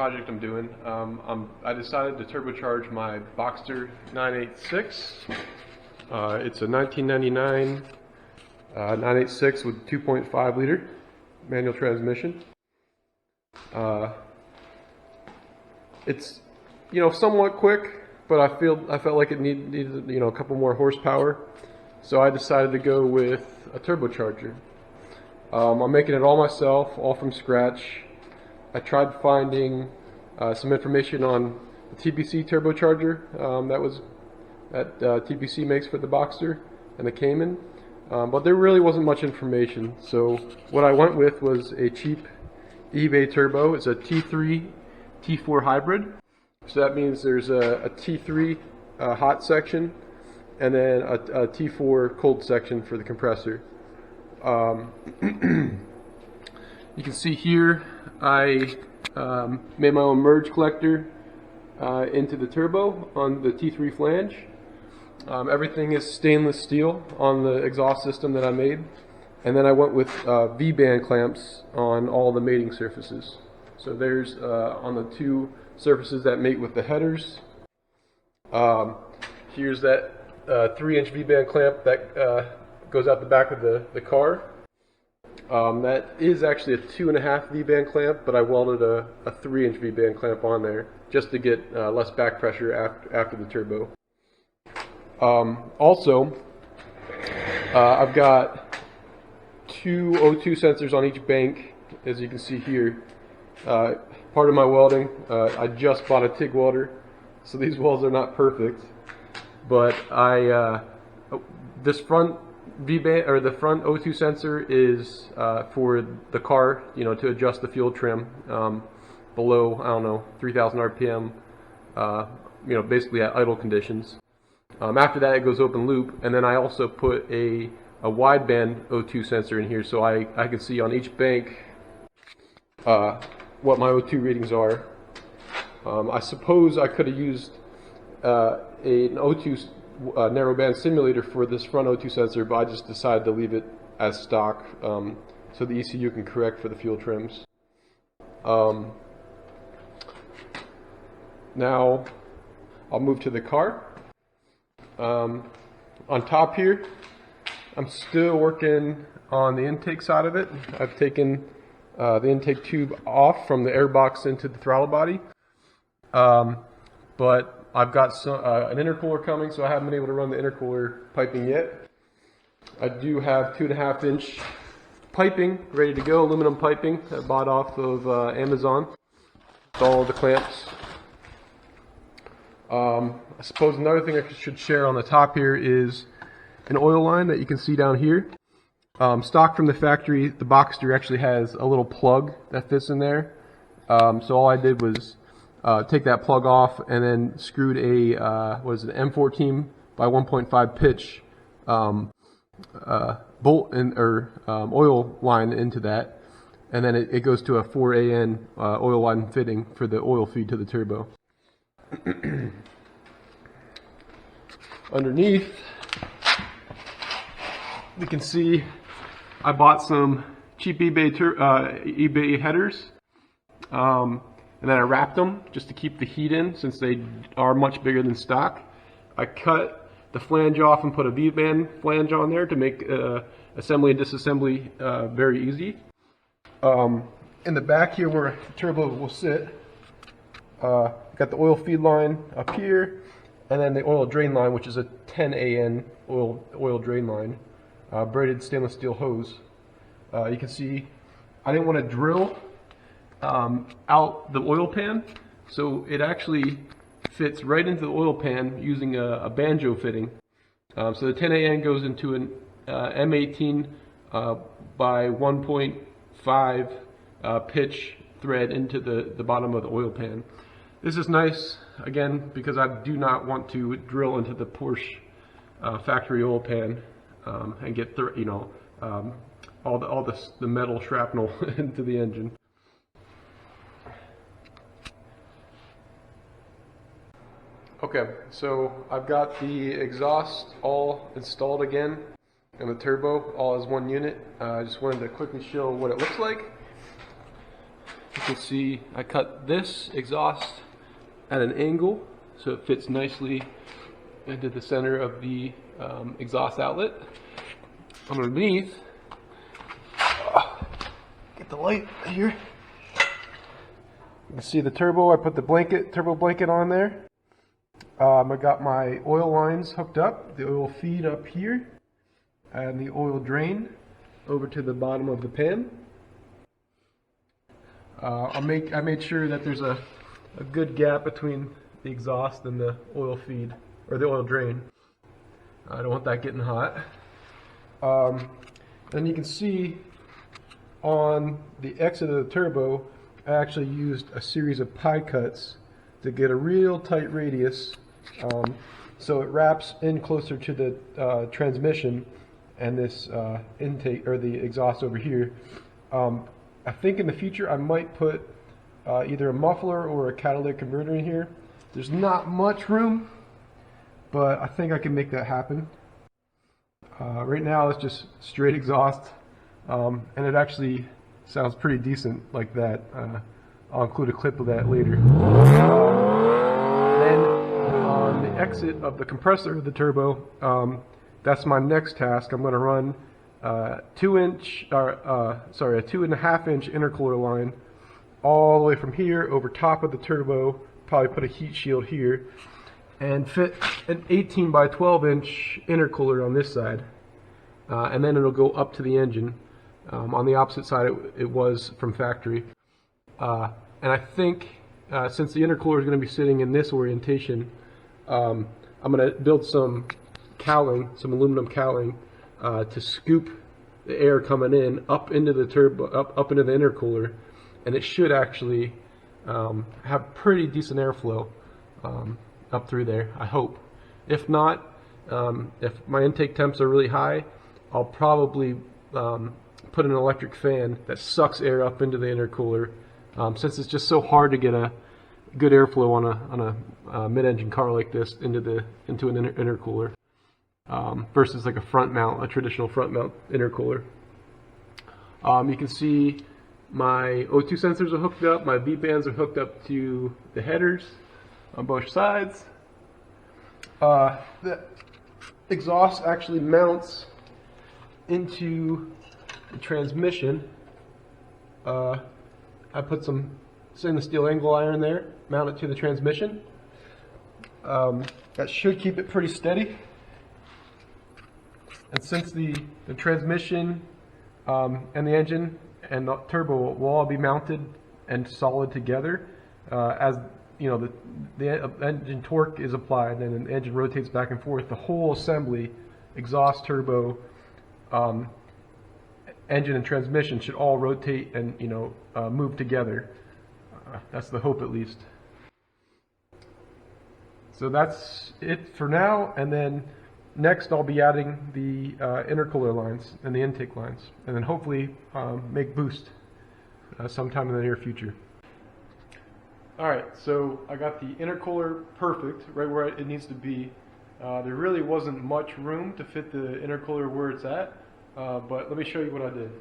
project I'm doing. I decided to turbocharge my Boxster 986. It's a 1999 986 with 2.5 liter manual transmission. It's somewhat quick, but I felt like it needed a couple more horsepower, so I decided to go with a turbocharger. I'm making it all myself, all from scratch. I tried finding some information on the TBC turbocharger that TBC makes for the Boxster and the Cayman, but there really wasn't much information. So what I went with was a cheap eBay turbo. It's a T3 T4 hybrid. So that means there's a T3 hot section and then a T4 cold section for the compressor. You can see here I made my own merge collector into the turbo on the T3 flange. Everything is stainless steel on the exhaust system that I made, and then I went with V-band clamps on all the mating surfaces. So there's on the two surfaces that mate with the headers. Here's that 3-inch V-band clamp that goes out the back of the car. That is actually a 2.5 V-band clamp, but I welded a 3-inch V-band clamp on there just to get less back pressure after the turbo. Also, I've got two O2 sensors on each bank, as you can see here. Part of my welding, I just bought a TIG welder, so these welds are not perfect, but this front V-band, or the front O2 sensor, is for the car, to adjust the fuel trim below, I don't know, 3,000 RPM, basically at idle conditions. After that, it goes open loop, and then I also put a wideband O2 sensor in here, so I can see on each bank what my O2 readings are. I suppose I could have used an O2 narrowband simulator for this front O2 sensor, but I just decided to leave it as stock so the ECU can correct for the fuel trims. Now I'll move to the car. On top here, I'm still working on the intake side of it. I've taken the intake tube off from the airbox into the throttle body, but I've got an intercooler coming, so I haven't been able to run the intercooler piping yet. I do have 2.5-inch piping ready to go, aluminum piping I bought off of Amazon with all of the clamps. I suppose another thing I should share on the top here is an oil line that you can see down here. Stock from the factory, the Boxster actually has a little plug that fits in there. So all I did was take that plug off and then screwed a M14 by 1.5 pitch bolt oil line into that, and then it goes to a 4AN oil line fitting for the oil feed to the turbo. Underneath, you can see I bought some cheap eBay headers, and then I wrapped them just to keep the heat in, since they are much bigger than stock. I cut the flange off and put a V-band flange on there to make assembly and disassembly very easy. In the back here where the turbo will sit, got the oil feed line up here, and then the oil drain line, which is a 10AN oil drain line, braided stainless steel hose. You can see I didn't want to drill out the oil pan, so it actually fits right into the oil pan using a banjo fitting. So the 10AN goes into an M18 by 1.5 pitch thread into the bottom of the oil pan. This is nice, again, because I do not want to drill into the Porsche factory oil pan and get all the metal shrapnel into the engine. Okay, so I've got the exhaust all installed again, and the turbo all as one unit. I just wanted to quickly show what it looks like. You can see I cut this exhaust at an angle so it fits nicely into the center of the exhaust outlet. Underneath, get the light here. You can see the turbo. I put the turbo blanket on there. I got my oil lines hooked up, the oil feed up here, and the oil drain over to the bottom of the pan. I made sure that there's a good gap between the exhaust and the oil feed, or the oil drain. I don't want that getting hot. And you can see on the exit of the turbo, I actually used a series of pie cuts to get a real tight radius, so it wraps in closer to the transmission and this intake, or the exhaust over here. I think in the future I might put either a muffler or a catalytic converter in here. There's not much room, but I think I can make that happen. Right now it's just straight exhaust, and it actually sounds pretty decent like that. I'll include a clip of that later. Then on the exit of the compressor of the turbo, that's my next task. I'm going to run a 2.5-inch intercooler line all the way from here over top of the turbo, probably put a heat shield here, and fit an 18 by 12 inch intercooler on this side, and then it'll go up to the engine. On the opposite side it was from factory, and I think since the intercooler is going to be sitting in this orientation, I'm going to build some cowling, some aluminum cowling, to scoop the air coming in up into the turbo, up into the intercooler, and it should actually have pretty decent airflow up through there, I hope. If not, if my intake temps are really high, I'll probably put an electric fan that sucks air up into the intercooler, since it's just so hard to get a good airflow on a mid-engine car like this into an intercooler, versus like a traditional front mount intercooler. You can see my O2 sensors are hooked up, my V bands are hooked up to the headers on both sides. The exhaust actually mounts into the transmission. I put some stainless steel angle iron there, mount it to the transmission. That should keep it pretty steady. And since the transmission and the engine and the turbo will all be mounted and solid together, as you know, the engine torque is applied and the engine rotates back and forth, the whole assembly, exhaust, turbo, engine and transmission, should all rotate and move together. That's the hope, at least. So that's it for now, and then next I'll be adding the intercooler lines and the intake lines, and then hopefully make boost sometime in the near future. Alright, so I got the intercooler perfect, right where it needs to be. There really wasn't much room to fit the intercooler where it's at, but let me show you what I did.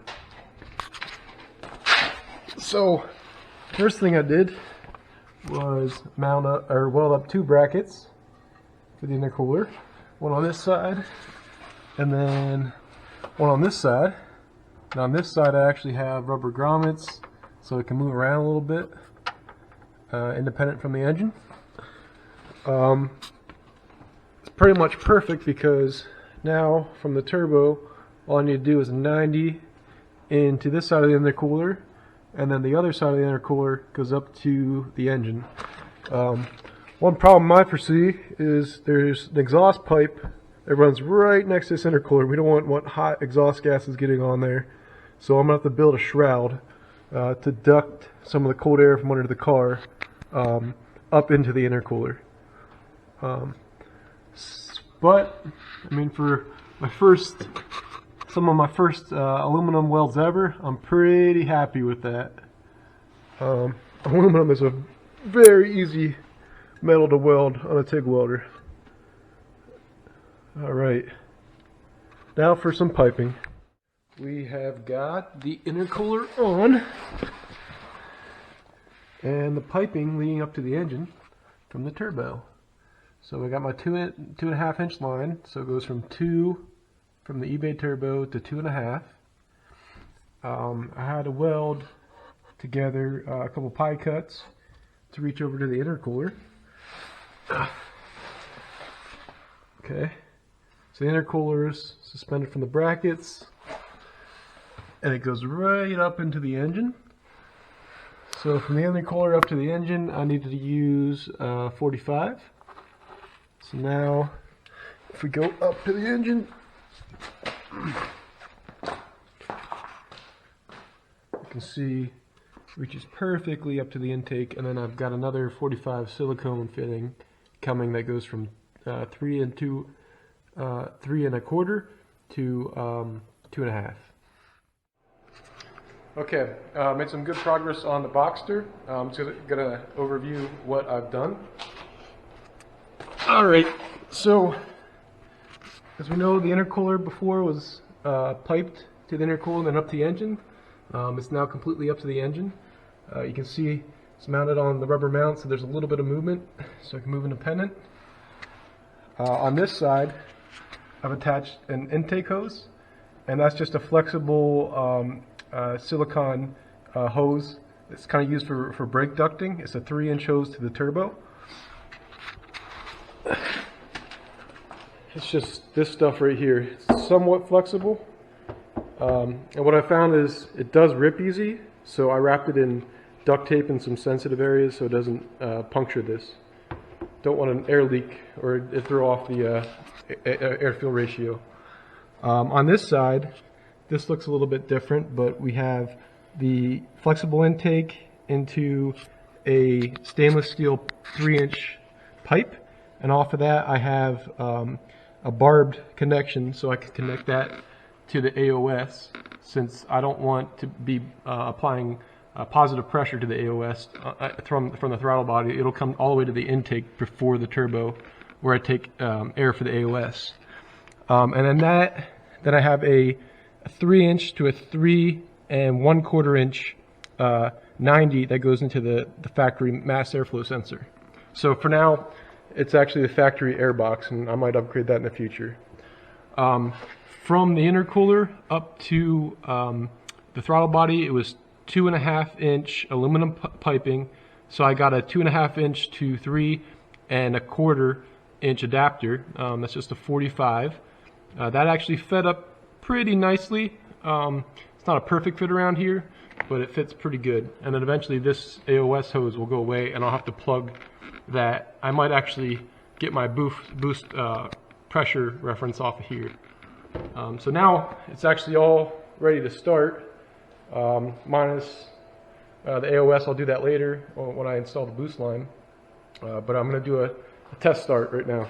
So, first thing I did was weld up two brackets for the intercooler. One on this side, and then one on this side. Now on this side I actually have rubber grommets so it can move around a little bit, independent from the engine. It's pretty much perfect because now from the turbo all I need to do is 90 into this side of the intercooler, and then the other side of the intercooler goes up to the engine. One problem I foresee is there's an exhaust pipe that runs right next to this intercooler. We don't want hot exhaust gases getting on there, so I'm going to have to build a shroud to duct some of the cold air from under the car up into the intercooler. But I mean, for some of my first aluminum welds ever, I'm pretty happy with that. Aluminum is a very easy metal to weld on a TIG welder. Alright, now for some piping. We have got the intercooler on, and the piping leading up to the engine from the turbo. So I got my 2.5 inch line, so it goes from the eBay turbo to 2.5. I had to weld together a couple pie cuts to reach over to the intercooler. Okay, so the intercooler is suspended from the brackets, and it goes right up into the engine. So from the intercooler up to the engine, I needed to use 45. So now, if we go up to the engine, you can see it reaches perfectly up to the intake, and then I've got another 45 silicone fitting coming that goes from 3 3.25 to 2.5. Okay, made some good progress on the Boxster. I'm just gonna overview what I've done. Alright, so as we know, the intercooler before was piped to the intercooler and then up to the engine. It's now completely up to the engine. You can see it's mounted on the rubber mount, so there's a little bit of movement, so I can move independent. On this side, I've attached an intake hose, and that's just a flexible silicone hose. It's kind of used for brake ducting. It's a 3-inch hose to the turbo. It's just this stuff right here. It's somewhat flexible, and what I found is it does rip easy, so I wrapped it in duct tape in some sensitive areas so it doesn't puncture this. Don't want an air leak or it throw off the air-fuel ratio. On this side, this looks a little bit different, but we have the flexible intake into a stainless steel 3-inch pipe, and off of that I have a barbed connection, so I can connect that to the AOS, since I don't want to be applying positive pressure to the AOS from the throttle body. It'll come all the way to the intake before the turbo, where I take air for the AOS. And then I have a 3-inch to a 3 1/4 inch 90 that goes into the factory mass airflow sensor. So for now, it's actually the factory air box, and I might upgrade that in the future. From the intercooler up to the throttle body, it was 2.5 inch aluminum piping, so I got a 2.5 inch to 3 1/4 inch adapter. That's just a 45. That actually fed up pretty nicely. It's not a perfect fit around here, but it fits pretty good. And then eventually this AOS hose will go away, and I'll have to plug that. I might actually get my boost pressure reference off of here. So now it's actually all ready to start, minus the AOS. I'll do that later when I install the boost line, but I'm going to do a test start right now.